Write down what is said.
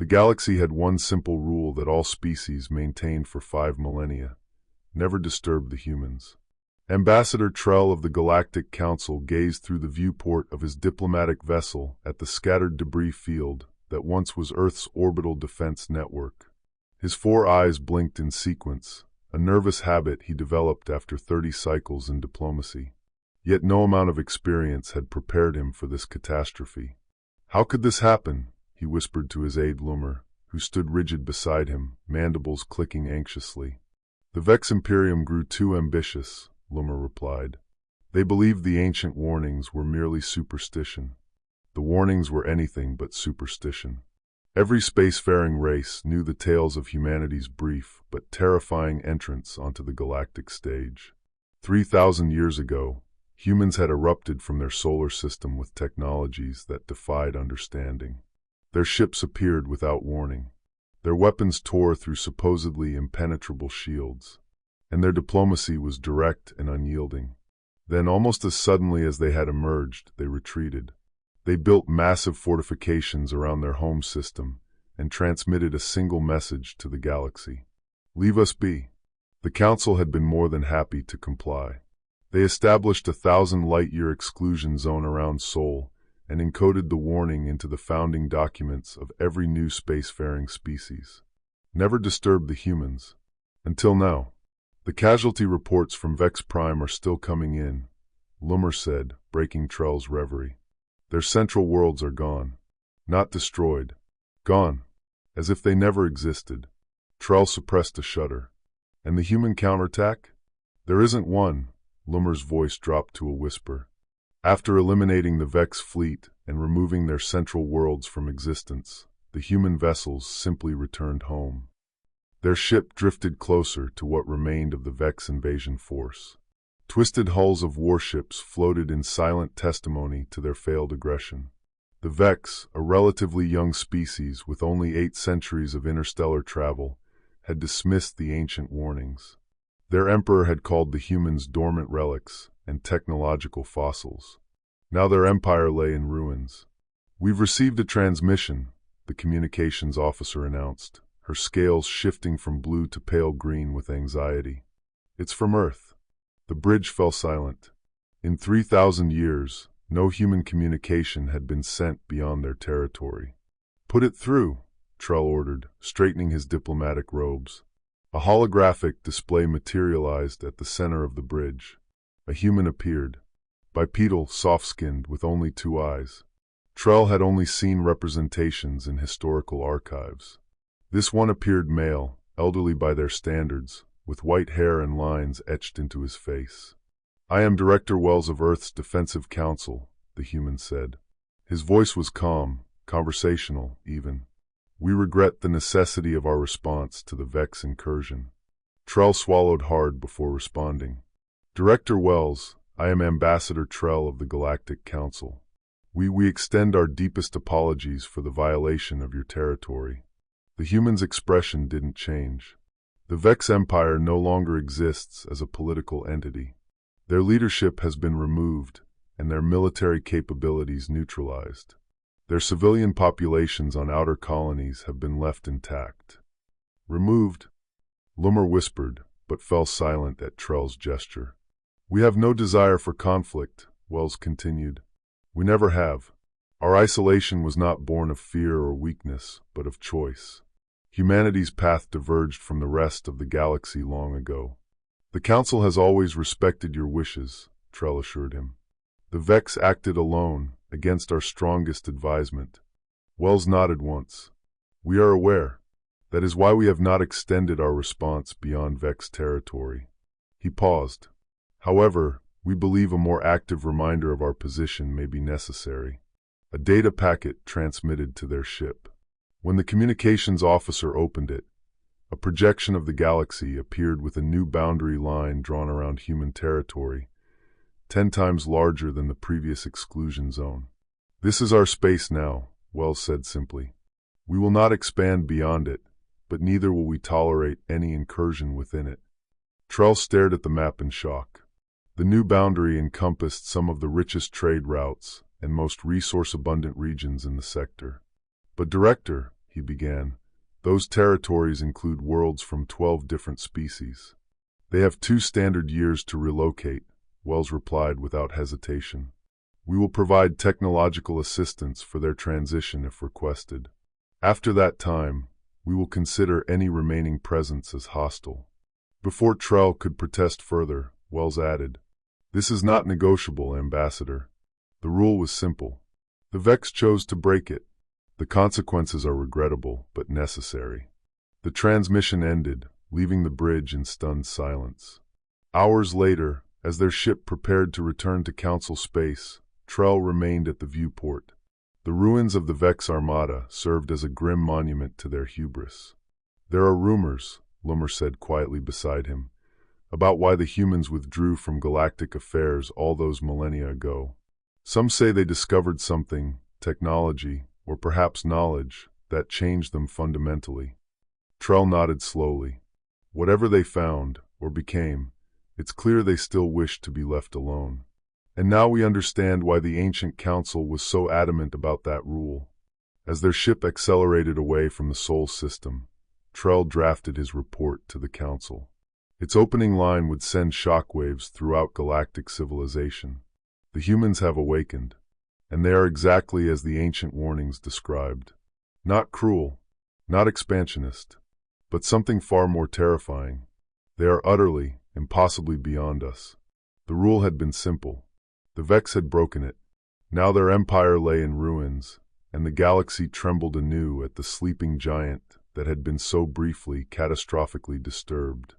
The galaxy had one simple rule that all species maintained for 5 millennia: never disturb the humans. Ambassador Trell of the Galactic Council gazed through the viewport of his diplomatic vessel at the scattered debris field that once was Earth's orbital defense network. His 4 eyes blinked in sequence, a nervous habit he developed after 30 cycles in diplomacy. Yet no amount of experience had prepared him for this catastrophe. "How could this happen?" he whispered to his aide Lummer, who stood rigid beside him, mandibles clicking anxiously. "The Vex Imperium grew too ambitious," Lummer replied. "They believed the ancient warnings were merely superstition. The warnings were anything but superstition. Every spacefaring race knew the tales of humanity's brief but terrifying entrance onto the galactic stage. 3,000 years ago, humans had erupted from their solar system with technologies that defied understanding. Their ships appeared without warning. Their weapons tore through supposedly impenetrable shields, and their diplomacy was direct and unyielding. Then, almost as suddenly as they had emerged, they retreated. They built massive fortifications around their home system and transmitted a single message to the galaxy: "Leave us be." The Council had been more than happy to comply. They established a 1,000-light-year exclusion zone around Sol and encoded the warning into the founding documents of every new spacefaring species. Never disturb the humans. Until now. "The casualty reports from Vex Prime are still coming in," Lummer said, breaking Trell's reverie. "Their central worlds are gone. Not destroyed. Gone. As if they never existed." Trell suppressed a shudder. "And the human counterattack?" "There isn't one." Lummer's voice dropped to a whisper. "After eliminating the Vex fleet and removing their central worlds from existence, the human vessels simply returned home. Their ship drifted closer to what remained of the Vex invasion force. Twisted hulls of warships floated in silent testimony to their failed aggression. The Vex, a relatively young species with only 8 centuries of interstellar travel, had dismissed the ancient warnings. Their emperor had called the humans dormant relics and technological fossils. Now their empire lay in ruins. "We've received a transmission," the communications officer announced, her scales shifting from blue to pale green with anxiety. "It's from Earth." The bridge fell silent. In 3,000 years, no human communication had been sent beyond their territory. "Put it through," Trell ordered, straightening his diplomatic robes. A holographic display materialized at the center of the bridge. A human appeared, bipedal, soft-skinned, with only 2 eyes. Trell had only seen representations in historical archives. This one appeared male, elderly by their standards, with white hair and lines etched into his face. "I am Director Wells of Earth's Defensive Council," the human said. His voice was calm, conversational, even. "We regret the necessity of our response to the Vex incursion." Trell swallowed hard before responding. "Director Wells, I am Ambassador Trell of the Galactic Council. We extend our deepest apologies for the violation of your territory." The human's expression didn't change. The Vex Empire no longer exists as a political entity. Their leadership has been removed and their military capabilities neutralized. Their civilian populations on outer colonies have been left intact. "Removed?" Lummer whispered, but fell silent at Trell's gesture. "We have no desire for conflict," Wells continued. "We never have. Our isolation was not born of fear or weakness, but of choice. Humanity's path diverged from the rest of the galaxy long ago." "The Council has always respected your wishes," Trell assured him. "The Vex acted alone, against our strongest advisement." Wells nodded once. "We are aware. That is why we have not extended our response beyond Vex territory." He paused. "However, we believe a more active reminder of our position may be necessary." A data packet transmitted to their ship. When the communications officer opened it, a projection of the galaxy appeared with a new boundary line drawn around human territory, 10 times larger than the previous exclusion zone. "This is our space now," Wells said simply. "We will not expand beyond it, but neither will we tolerate any incursion within it." Trell stared at the map in shock. The new boundary encompassed some of the richest trade routes and most resource-abundant regions in the sector. "But Director," he began. Those territories include worlds from 12 different species. They have 2 standard years to relocate, Wells replied without hesitation. We will provide technological assistance for their transition if requested. After that time, we will consider any remaining presence as hostile. Before Trell could protest further, Wells added, "This is not negotiable, Ambassador." The rule was simple. The Vex chose to break it. The consequences are regrettable, but necessary. The transmission ended, leaving the bridge in stunned silence. Hours later, as their ship prepared to return to Council space, Trell remained at the viewport. The ruins of the Vex Armada served as a grim monument to their hubris. "There are rumors," Lummer said quietly beside him, "about why the humans withdrew from galactic affairs all those millennia ago. Some say they discovered something, technology, or perhaps knowledge, that changed them fundamentally." Trell nodded slowly. "Whatever they found, or became, it's clear they still wished to be left alone. And now we understand why the ancient council was so adamant about that rule." As their ship accelerated away from the Sol system, Trell drafted his report to the council. Its opening line would send shockwaves throughout galactic civilization. The humans have awakened, and they are exactly as the ancient warnings described. Not cruel, not expansionist, but something far more terrifying. They are utterly, impossibly beyond us. The rule had been simple. The Vex had broken it. Now their empire lay in ruins, and the galaxy trembled anew at the sleeping giant that had been so briefly, catastrophically disturbed.